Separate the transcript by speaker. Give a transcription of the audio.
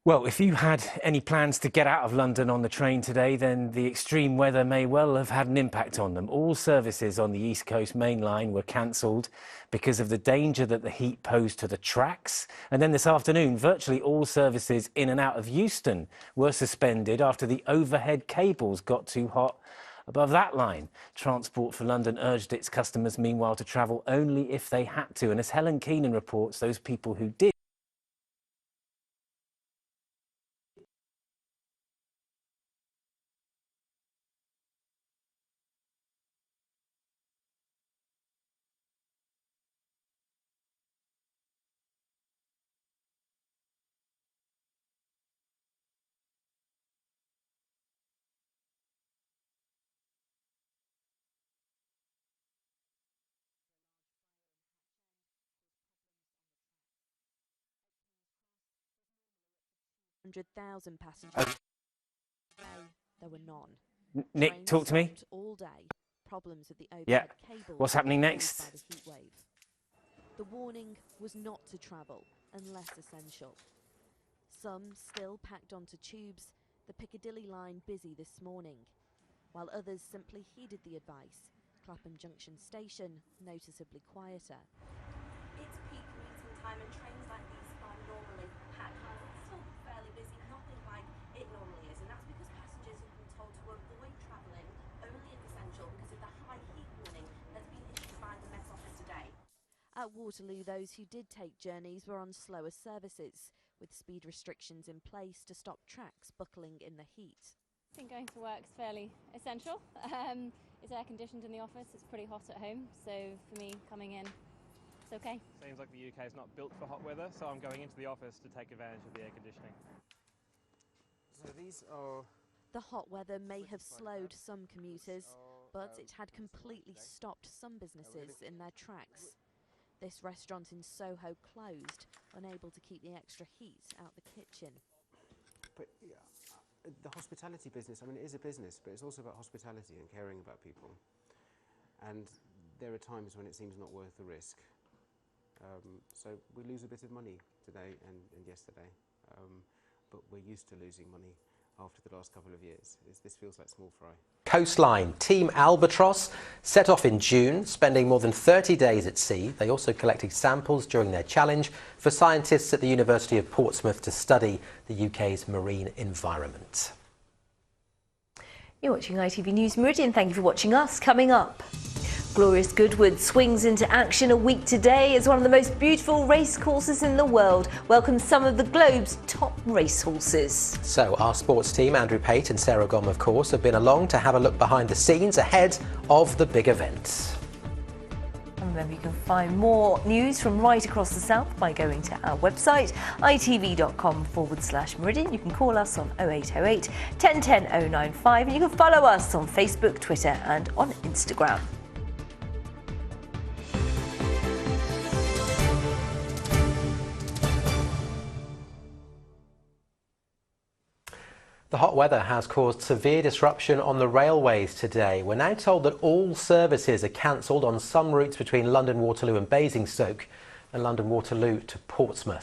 Speaker 1: Well, if you had any plans to get out of London on the train today, then the extreme weather may well have had an impact on them. All services on the East Coast Main Line were cancelled because of the danger that the heat posed to the tracks. And then this afternoon, virtually all services in and out of Euston were suspended after the overhead cables got too hot above that line. Transport for London urged its customers, meanwhile, to travel only if they had to. And as Helen Keenan reports, those people who did
Speaker 2: £100,000 passengers. There were none.
Speaker 1: Nick,
Speaker 2: Trains
Speaker 1: talk to me.
Speaker 2: stopped all day. Problems with the
Speaker 1: Yeah.
Speaker 2: overhead cables.
Speaker 1: What's happening
Speaker 2: caused
Speaker 1: next?
Speaker 2: by the heat wave. The warning was not to travel unless essential. Some still packed onto tubes, the Piccadilly line busy this morning, while others simply heeded the advice. Clapham Junction Station noticeably quieter.
Speaker 3: It's peak commuting time and trains like these are normally packed. However, it's still fairly busy, nothing like it normally is, and that's because passengers have been told to avoid travelling only if essential because of the high heat warning that's been issued by the Met Office today.
Speaker 2: At Waterloo, those who did take journeys were on slower services, with speed restrictions in place to stop tracks buckling in the heat.
Speaker 4: I think going to work is fairly essential. It's air conditioned in the office, it's pretty hot at home, so for me coming in, it's okay.
Speaker 5: Seems like the UK is not built for hot weather, so I'm going into the office to take advantage of the air conditioning.
Speaker 6: So these are...
Speaker 2: The hot weather may have slowed some commuters, but it had completely stopped some businesses in their tracks. This restaurant in Soho closed, unable to keep the extra heat out the kitchen.
Speaker 6: But yeah, the hospitality business, I mean, it is a business, but it's also about hospitality and caring about people. And there are times when it seems not worth the risk. So we lose a bit of money today and yesterday, but we're used to losing money after the last couple of years. This feels like small fry.
Speaker 7: Coastline. Team Albatross set off in June, spending more than 30 days at sea. They also collected samples during their challenge for scientists at the University of Portsmouth to study the UK's marine environment.
Speaker 8: You're watching ITV News Meridian. Thank you for watching us. Coming up, Glorious Goodwood swings into action a week today as one of the most beautiful racecourses in the world welcomes some of the globe's top racehorses.
Speaker 7: So our sports team, Andrew Pate and Sarah Gom, of course, have been along to have a look behind the scenes ahead of the big event.
Speaker 8: And remember, you can find more news from right across the south by going to our website, itv.com/Meridian. You can call us on 0808 1010 095 and you can follow us on Facebook, Twitter and on Instagram.
Speaker 7: The hot weather has caused severe disruption on the railways today. We're now told that all services are cancelled on some routes between London Waterloo and Basingstoke and London Waterloo to Portsmouth.